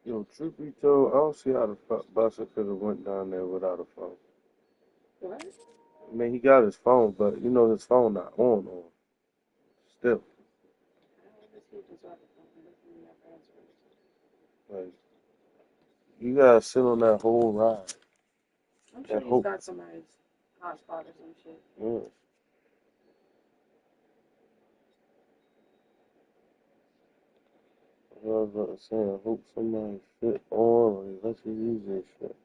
Yo, truth be told, I don't see how the fuck Buster could have went down there without a phone. What? I mean, he got his phone, but you know his phone not on. Still, How does he just have a phone? He doesn't even have answers. like, you gotta sit on that whole ride. I'm sure That he's whole, got somebody's hotspot or some shit. yeah. I was about to say, I hope somebody fit on or they let you use this shit.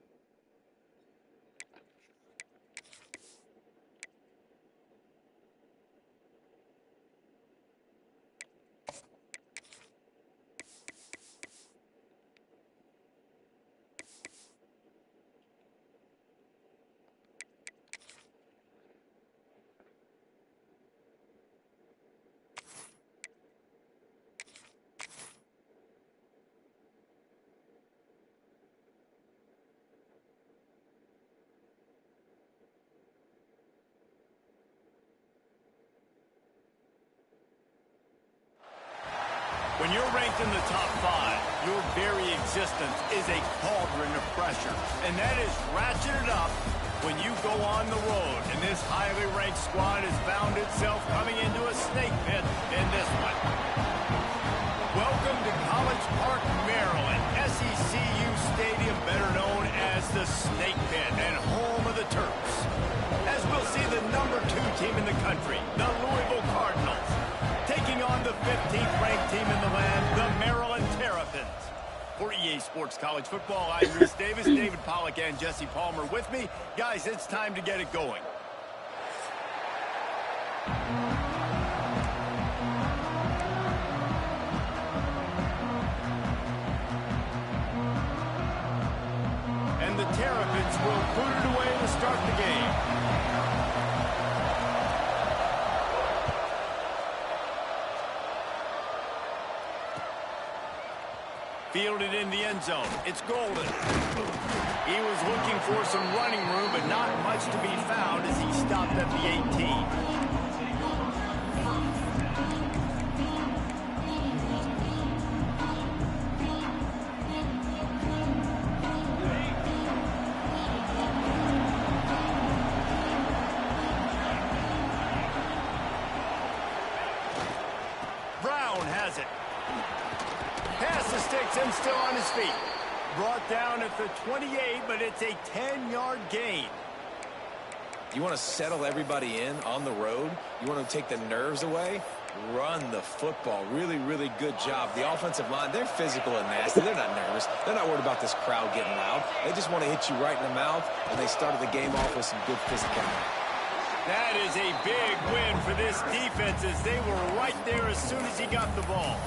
When you're ranked in the top 5, your very existence is a cauldron of pressure. And that is ratcheted up when you go on the road. And this highly ranked squad has found itself coming into a snake pit in this one. Welcome to College Park, Maryland, SECU Stadium, better known as the Snake Pit and home of the Terps. As we'll see the number 2 team in the country, the Louisville Cardinals, taking on the 15th ranked team in the land, the Maryland Terrapins. For EA Sports College Football, I'm Reese Davis, David Pollack, and Jesse Palmer with me. Guys, it's time to get it going. And the Terrapins will put it away to start the game. Fielded in the end zone. It's Golden. He was looking for some running room, but not much to be found as he stopped at the 18. Brown has it. Pass the sticks and still on his feet. Brought down at the 28, but it's a 10-yard gain. You want to settle everybody in on the road? You want to take the nerves away? Run the football. Really, really good job. The offensive line, they're physical and nasty. They're not nervous. They're not worried about this crowd getting loud. They just want to hit you right in the mouth, and they started the game off with some good physicality. That is a big win for this defense as they were right there as soon as he got the ball.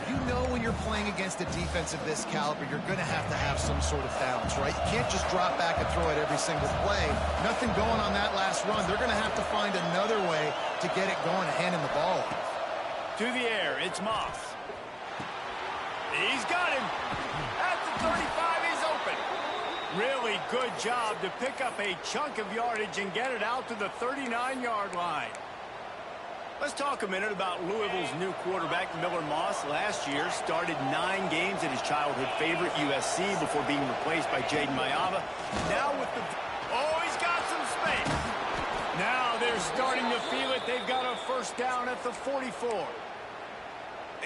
You know when you're playing against a defense of this caliber, you're going to have some sort of balance, right? You can't just drop back and throw it every single play. Nothing going on that last run. They're going to have to find another way to get it going, handing the ball off. To the air, it's Moss. He's got him. At the 35, he's open. Really good job to pick up a chunk of yardage and get it out to the 39-yard line. Let's talk a minute about Louisville's new quarterback, Miller Moss. Last year, started 9 games at his childhood favorite, USC, before being replaced by Jaden Mayava. Now with the... Oh, he's got some space. Now they're starting to feel it. They've got a first down at the 44.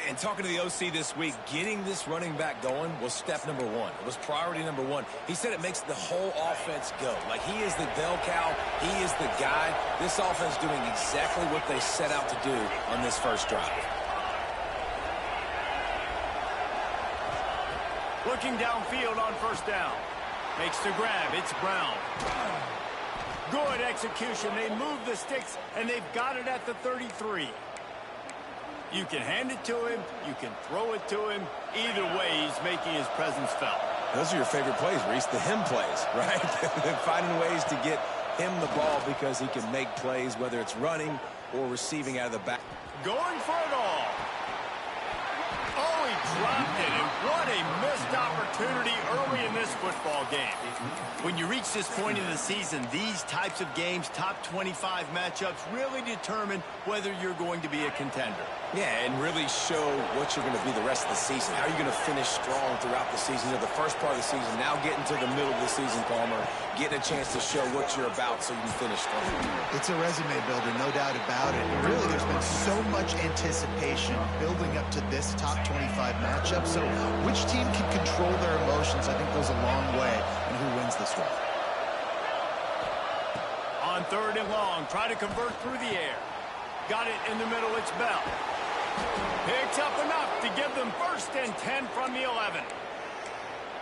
And talking to the OC this week, getting this running back going was step number 1. It was priority number 1. He said it makes the whole offense go. Like, he is the bell cow. He is the guy. This offense doing exactly what they set out to do on this first drive. Looking downfield on first down. Makes the grab. It's Brown. Good execution. They move the sticks, and they've got it at the 33. You can hand it to him. You can throw it to him. Either way, he's making his presence felt. Those are your favorite plays, Reese, the him plays, right? Finding ways to get him the ball because he can make plays, whether it's running or receiving out of the back. Going for it all. Oh, he dropped it, and what a missed opportunity early in this this football game. When you reach this point in the season, these types of games, top 25 matchups, really determine whether you're going to be a contender. Yeah, and really show what you're going to be the rest of the season. How are you going to finish strong throughout the season? The first part of the season, now getting to the middle of the season, Palmer, getting a chance to show what you're about so you can finish strong. It's a resume builder, no doubt about it. And really, there's been so much anticipation building up to this top 25 matchup. So which team can control their emotions, I think, goes a long way in who wins this one. On 3rd and long, try to convert through the air. Got it in the middle, it's Bell. Picks up enough to give them 1st and 10 from the 11.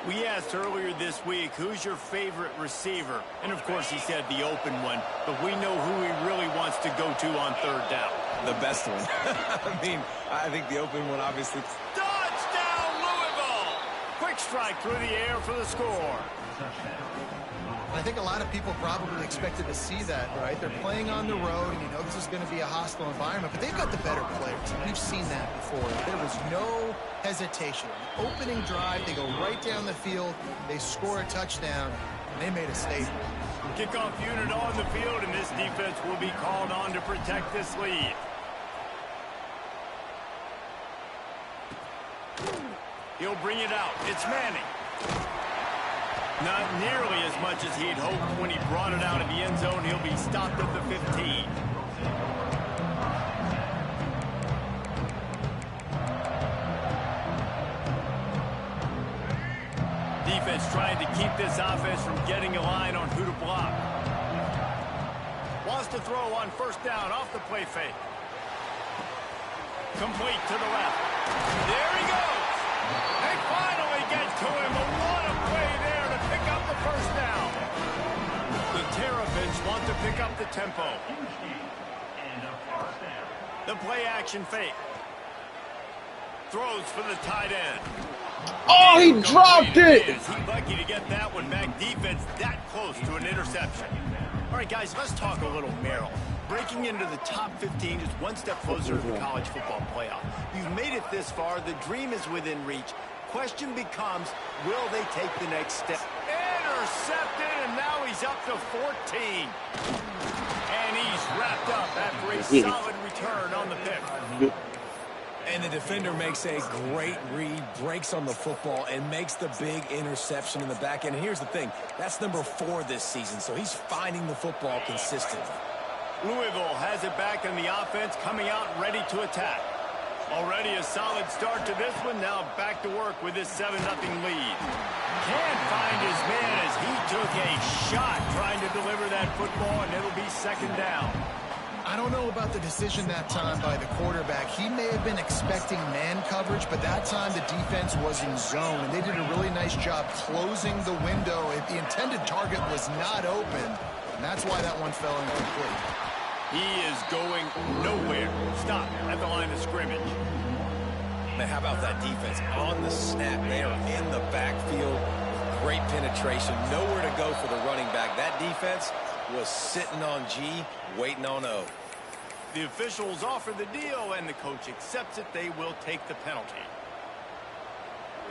We asked earlier this week, who's your favorite receiver? And of course he said the open one, but we know who he really wants to go to on 3rd down. The best one. I think the open one, obviously. Touchdown, Louisville! Quick strike through the air for the score. I think a lot of people probably expected to see that, right? They're playing on the road, and you know this is going to be a hostile environment, but they've got the better players, and we've seen that before. There was no hesitation. On the opening drive, they go right down the field, they score a touchdown, and they made a statement. Kickoff unit on the field, and this defense will be called on to protect this lead. He'll bring it out. It's Manning. Not nearly as much as he'd hoped when he brought it out of the end zone. He'll be stopped at the 15. Defense trying to keep this offense from getting a line on who to block. Wants to throw on 1st down off the play fake. Complete to the left. There he goes. They finally get to him. But what a play there to pick up the 1st down. The Terrapins want to pick up the tempo. The play action fake. Throws for the tight end. Oh, he dropped it! He's lucky to get that one back. Defense that close to an interception. All right, guys, let's talk a little Merrill. Breaking into the top 15 is one step closer to the college football playoff. You've made it this far. The dream is within reach. Question becomes, will they take the next step? Intercepted, and now he's up to 14. And he's wrapped up after a solid return on the pick. And the defender makes a great read, breaks on the football, and makes the big interception in the back end. And here's the thing, that's number 4 this season, so he's finding the football consistently. Louisville has it back in the offense, coming out ready to attack. Already a solid start to this one, now back to work with this 7-0 lead. Can't find his man as he took a shot trying to deliver that football, and it'll be 2nd down. I don't know about the decision that time by the quarterback. He may have been expecting man coverage, but that time the defense was in zone, and they did a really nice job closing the window. The intended target was not open, and that's why that one fell incomplete. He is going nowhere. Stop at the line of scrimmage. Man, how about that defense? On the snap, they are in the backfield. Great penetration. Nowhere to go for the running back. That defense was sitting on G, waiting on O. The officials offer the deal, and the coach accepts it. They will take the penalty.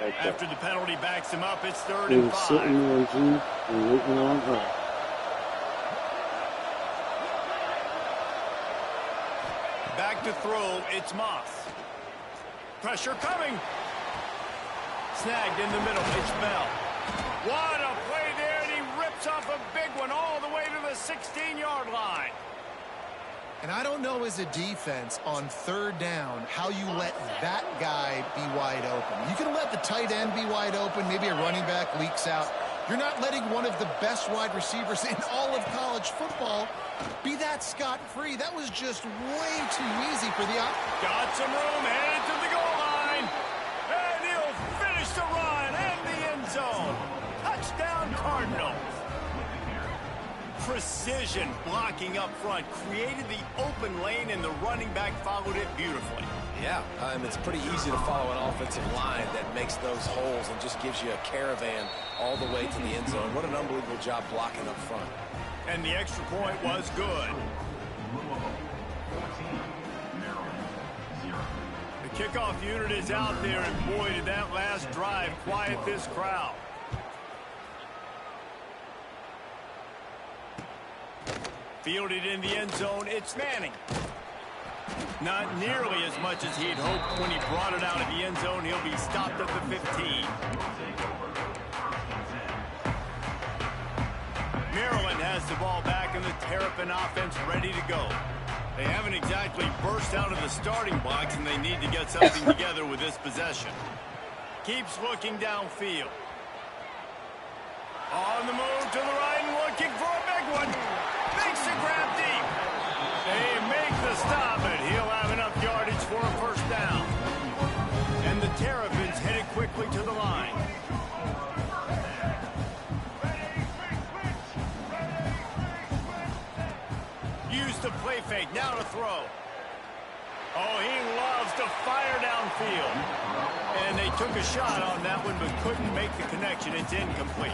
After the penalty backs him up, it's 3rd and 5. Sitting on G and waiting on O. Back to throw, it's Moss. Pressure coming. Snagged in the middle, it's Bell. What a play there, and he rips off a big one all the way to the 16-yard line. And I don't know as a defense on 3rd down how you let that guy be wide open. You can let the tight end be wide open, maybe a running back leaks out. You're not letting one of the best wide receivers in all of college football be that scot-free. That was just way too easy for the offense. Got some room, headed to the goal line. And he'll finish the run and the end zone. Touchdown, Cardinals. Precision blocking up front created the open lane, and the running back followed it beautifully. Yeah, it's pretty easy to follow an offensive line that makes those holes and just gives you a caravan all the way to the end zone. What an unbelievable job blocking up front. And the extra point was good. The kickoff unit is out there, and boy, did that last drive quiet this crowd. Fielded in the end zone, it's Manning. Not nearly as much as he'd hoped when he brought it out of the end zone. He'll be stopped at the 15. Maryland has the ball back and the Terrapin offense ready to go. They haven't exactly burst out of the starting blocks, and they need to get something together with this possession. Keeps looking downfield. On the move to the right and looking for a big one. Makes the grab deep. They make the stop, and he'll have enough yardage for a first down. And the Terrapins headed quickly to the line. Used the play fake, now to throw. Oh, he loves to fire downfield. And they took a shot on that one, but couldn't make the connection. It's incomplete.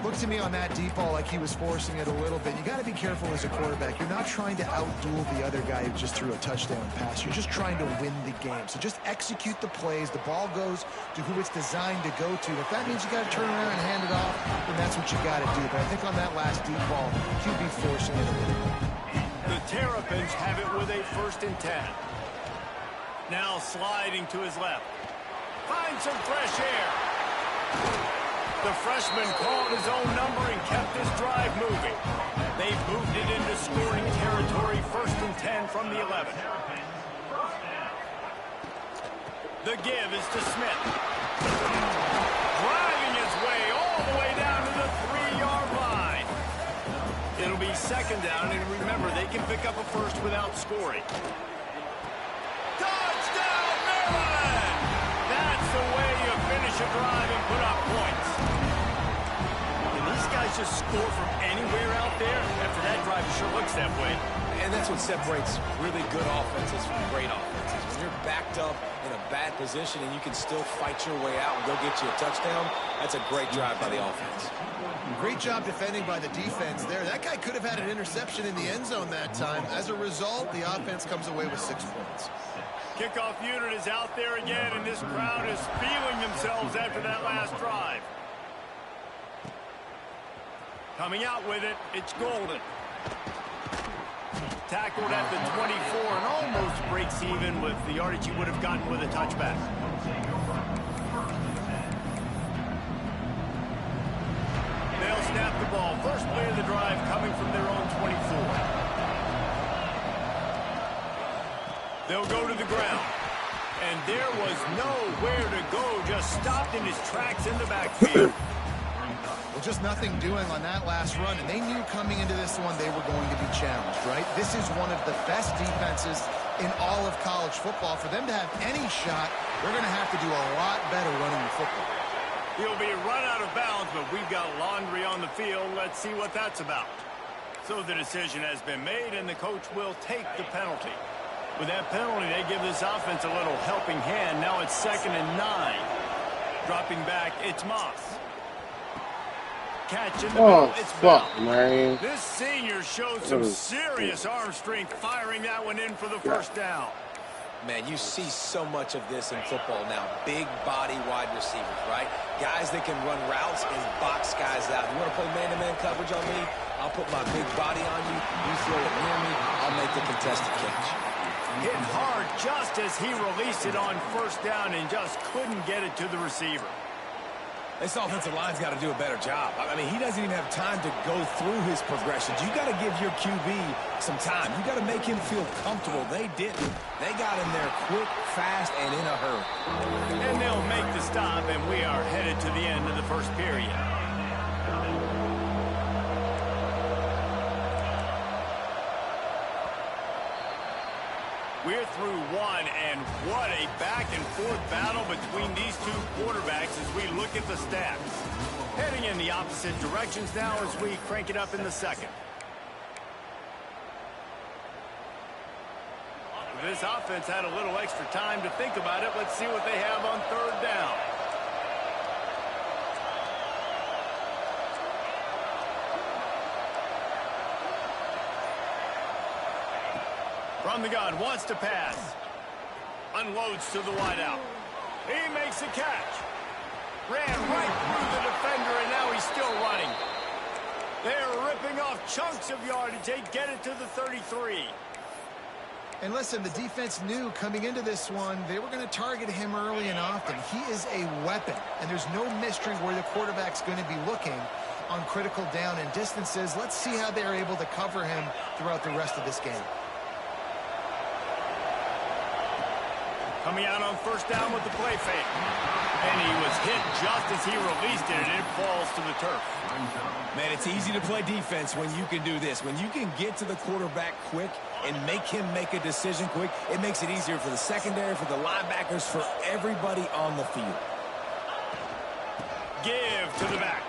Looked to me on that deep ball like he was forcing it a little bit. You got to be careful as a quarterback. You're not trying to outduel the other guy who just threw a touchdown pass. You're just trying to win the game. So just execute the plays. The ball goes to who it's designed to go to. If that means you got to turn around and hand it off, then that's what you got to do. But I think on that last deep ball, QB forcing it a little bit. The Terrapins have it with a 1st and 10. Now sliding to his left. Finds some fresh air. The freshman called his own number and kept this drive moving. They've moved it into scoring territory, 1st and 10 from the 11. The give is to Smith. Driving his way all the way down to the 3-yard line. It'll be 2nd down, and remember, they can pick up a first without scoring. Touchdown, Maryland! That's the way you finish a drive and put up points. These guys just score from anywhere out there. After that drive, it sure looks that way. And that's what separates really good offenses from great offenses. When you're backed up in a bad position and you can still fight your way out and go get you a touchdown, that's a great drive by the offense. Great job defending by the defense there. That guy could have had an interception in the end zone that time. As a result, the offense comes away with 6 points. Kickoff unit is out there again, and this crowd is feeling themselves after that last drive. Coming out with it, it's Golden. Tackled at the 24 and almost breaks even with the yardage he would have gotten with a touchback. They'll snap the ball. First play of the drive coming from their own 24. They'll go to the ground. And there was nowhere to go, just stopped in his tracks in the backfield. Well, just nothing doing on that last run, and they knew coming into this one they were going to be challenged, right? This is one of the best defenses in all of college football. For them to have any shot, they're going to have to do a lot better running the football. He'll be run out of bounds, but we've got laundry on the field. Let's see what that's about. So the decision has been made, and the coach will take the penalty. With that penalty, they give this offense a little helping hand. Now it's 2nd and 9. Dropping back, it's Moss. Catch in the middle, it's fuck, Bell. man. This senior showed some serious arm strength firing that one in for the first down. Man, you see so much of this in football now. Big body wide receivers, right? Guys that can run routes and box guys out. You want to play man-to-man coverage on me? I'll put my big body on you. You throw it near me, I'll make the contested catch. Hit hard just as he released it on 1st down and just couldn't get it to the receiver. This offensive line's got to do a better job. I mean, he doesn't even have time to go through his progressions. You got to give your QB some time. You got to make him feel comfortable. They didn't. They got him there quick, fast, and in a hurry. And they'll make the stop, and we are headed to the end of the first period. We're through one, and what a back-and-forth battle between these two quarterbacks as we look at the stats. Heading in the opposite directions now as we crank it up in the second. This offense had a little extra time to think about it. Let's see what they have on 3rd down. From the gun, wants to pass. Unloads to the wideout. He makes a catch. Ran right through the defender, and now he's still running. They're ripping off chunks of yardage. They get it to the 33. And listen, the defense knew coming into this one, they were going to target him early and often. He is a weapon, and there's no mystery where the quarterback's going to be looking on critical down and distances. Let's see how they're able to cover him throughout the rest of this game. Coming out on first down with the play fake. And he was hit just as he released it, and it falls to the turf. Man, it's easy to play defense when you can do this. When you can get to the quarterback quick and make him make a decision quick, it makes it easier for the secondary, for the linebackers, for everybody on the field. Give to the back.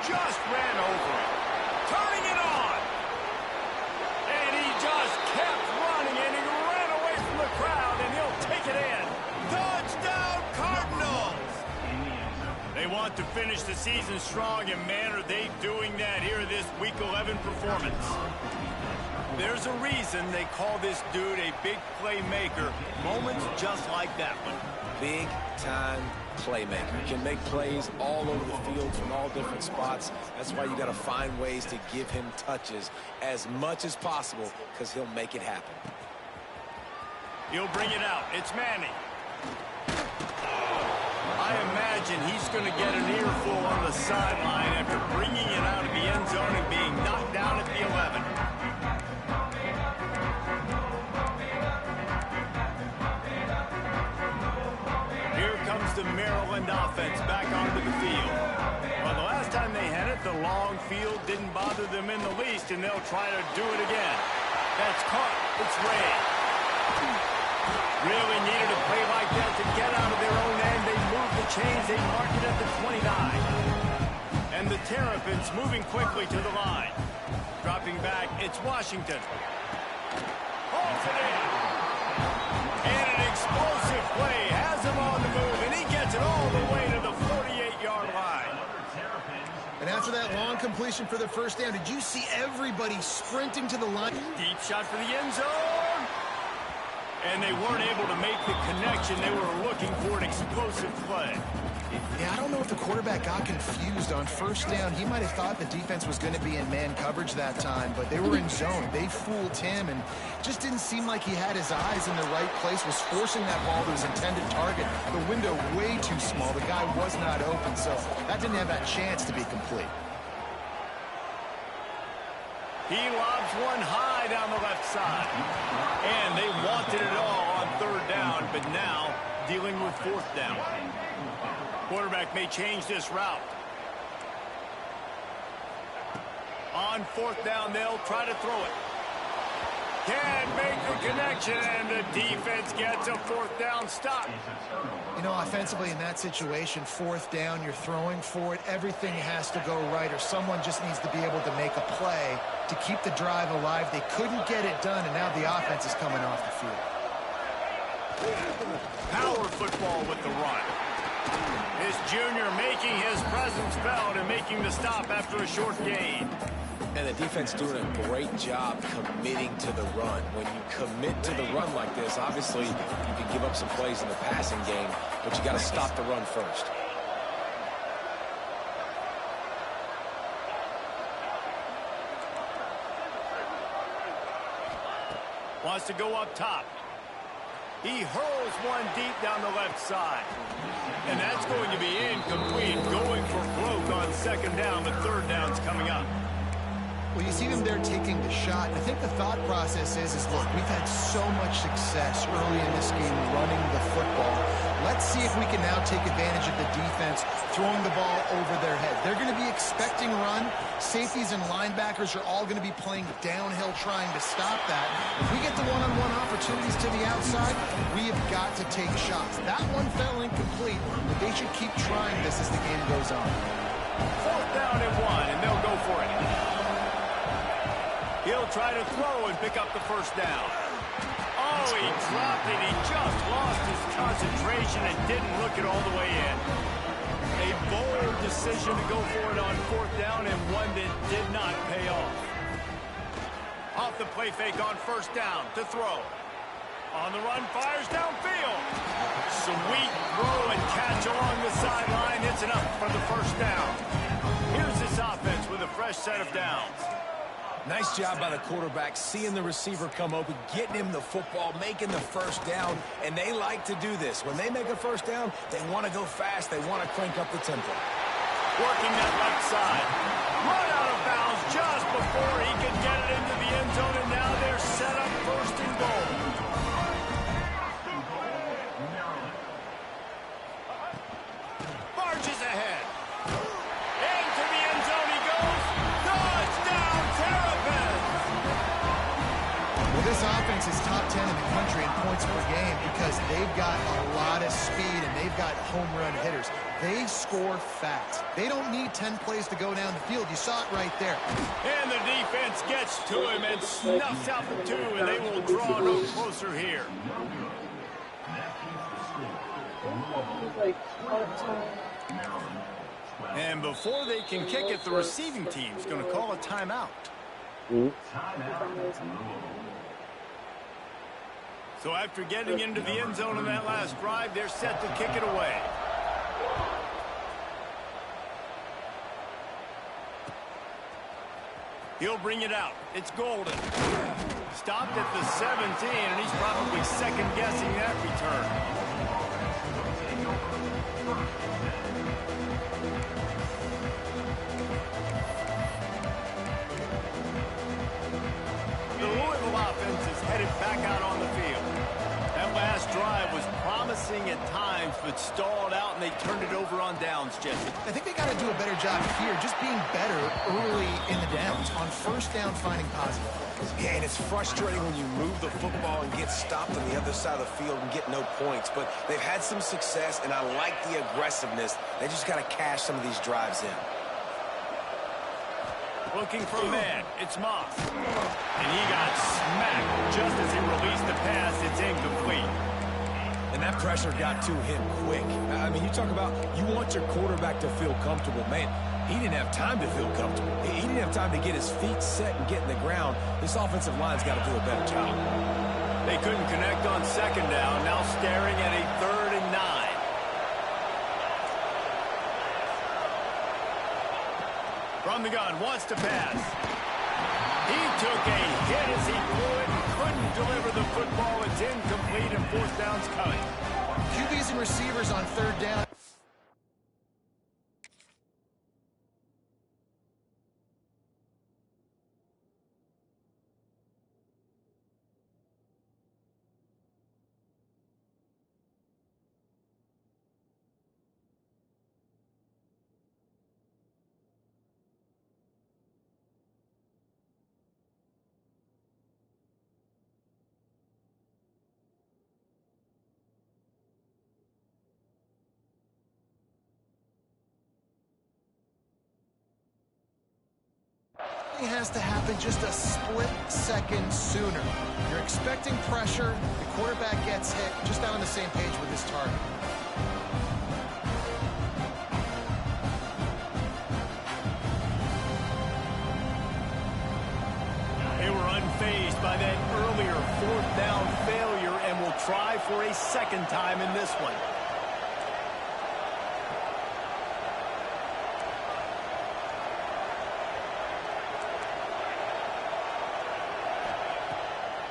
Just ran over it. Turning it on. And he just kept running, and he ran away from the crowd, and he'll take it in. Touchdown, Cardinals! They want to finish the season strong, and man, are they doing that here in this Week 11 performance. There's a reason they call this dude a big playmaker. Moments just like that one. Big-time playmaker. Can make plays all over the field from all different spots. That's why you got to find ways to give him touches as much as possible, because he'll make it happen. He'll bring it out. It's Manning. I imagine he's going to get an earful on the sideline after bringing it out of the end zone and being knocked down at the 11. Here comes the Maryland offense back onto the field. Well, the last time they had it, the long field didn't bother them in the least, and they'll try to do it again. That's caught. It's Ray. Really needed a play like that to get out of their own end. They moved the chains. They marked it at the 29. And the Terrapins moving quickly to the line. Dropping back, it's Washington. Holds it in. And an explosive play has him on the move, and he gets it all the way to the 48-yard line. And after that long completion for the first down, did you see everybody sprinting to the line? Deep shot for the end zone. And they weren't able to make the connection. They were looking for an explosive play. Yeah, I don't know if the quarterback got confused on first down. He might have thought the defense was going to be in man coverage that time, but they were in zone. They fooled him, and just didn't seem like he had his eyes in the right place, was forcing that ball to his intended target. The window way too small. The guy was not open, so that didn't have that chance to be complete. He lobs one high down the left side. And they wanted it all on third down, but now dealing with fourth down. Quarterback may change this route. On fourth down, they'll try to throw it. Can't make the connection, and the defense gets a fourth down stop. You know, offensively in that situation, fourth down, you're throwing for it. Everything has to go right, or someone just needs to be able to make a play to keep the drive alive. They couldn't get it done, and now the offense is coming off the field. Power football with the run. This junior making his presence felt and making the stop after a short gain. And the defense doing a great job committing to the run. When you commit to the run like this, obviously you can give up some plays in the passing game, but you got to stop the run first. Wants to go up top. He hurls one deep down the left side. And that's going to be incomplete. Going for broke on second down, but third down's coming up. Well, you see them there taking the shot. I think the thought process is look, we've had so much success early in this game running the football. Let's see if we can now take advantage of the defense throwing the ball over their head. They're going to be expecting run. Safeties and linebackers are all going to be playing downhill trying to stop that. If we get the one-on-one opportunities to the outside, we have got to take shots. That one fell incomplete, but they should keep trying this as the game goes on. Fourth down and one, and they'll go for it. He'll try to throw and pick up the first down. Oh, he dropped it. He just lost his concentration and didn't look it all the way in. A bold decision to go for it on fourth down, and one that did not pay off. Off the play fake on first down to throw. On the run, fires downfield. Sweet throw and catch along the sideline. It's enough for the first down. Here's this offense with a fresh fresh set of downs. Nice job by the quarterback, seeing the receiver come open, getting him the football, making the first down, and they like to do this. When they make a first down, they want to go fast. They want to crank up the tempo. Working that left side. Run out of bounds just before he can get it into the end zone, and now they're set up first and goal. Marches ahead. Into the end zone he goes. Touchdown, Terrapins! Well, this offense is top 10 in the country in points per game because they've got a lot of speed and they've got home run hitters. They score fast. They don't need 10 plays to go down the field. You saw it right there. And the defense gets to him and snuffs out the 2, and they will draw no closer here. And before they can kick it, the receiving team's going to call a timeout. So after getting into the end zone in that last drive, they're set to kick it away. He'll bring it out. It's Golden. Stopped at the 17, and he's probably second-guessing that return. The Louisville offense is headed back out on the field. That last drive was promising at times, but stalled out, and they turned it over on downs, Jesse. I think they got to do a better job here, just being better early in the downs, on first down finding positive plays. Yeah, and it's frustrating when you move the football and get stopped on the other side of the field and get no points. But they've had some success, and I like the aggressiveness. They just got to cash some of these drives in. Looking for man, it's Moss. And he got smacked just as he released the pass. It's incomplete. And that pressure got to him quick. I mean, you talk about you want your quarterback to feel comfortable. Man, he didn't have time to feel comfortable. He didn't have time to get his feet set and get in the ground. This offensive line's got to do a better job. They couldn't connect on second down. Now staring at a 3rd and 9. From the gun, wants to pass. He took a hit as he threw it and couldn't deliver the football. It's incomplete and 4th down's coming. QBs and receivers on 3rd down. Has to happen just a split second sooner. You're expecting pressure, the quarterback gets hit, just not on the same page with his target. They were unfazed by that earlier 4th down failure and will try for a second time in this one.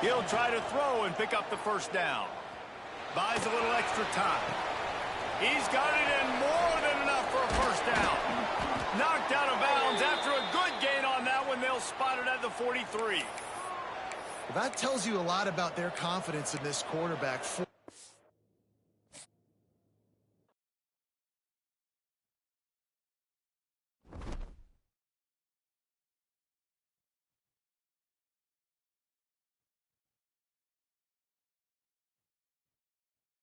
He'll try to throw and pick up the first down. Buys a little extra time. He's got it in more than enough for a first down. Knocked out of bounds after a good gain on that one. They'll spot it at the 43. Well, that tells you a lot about their confidence in this quarterback.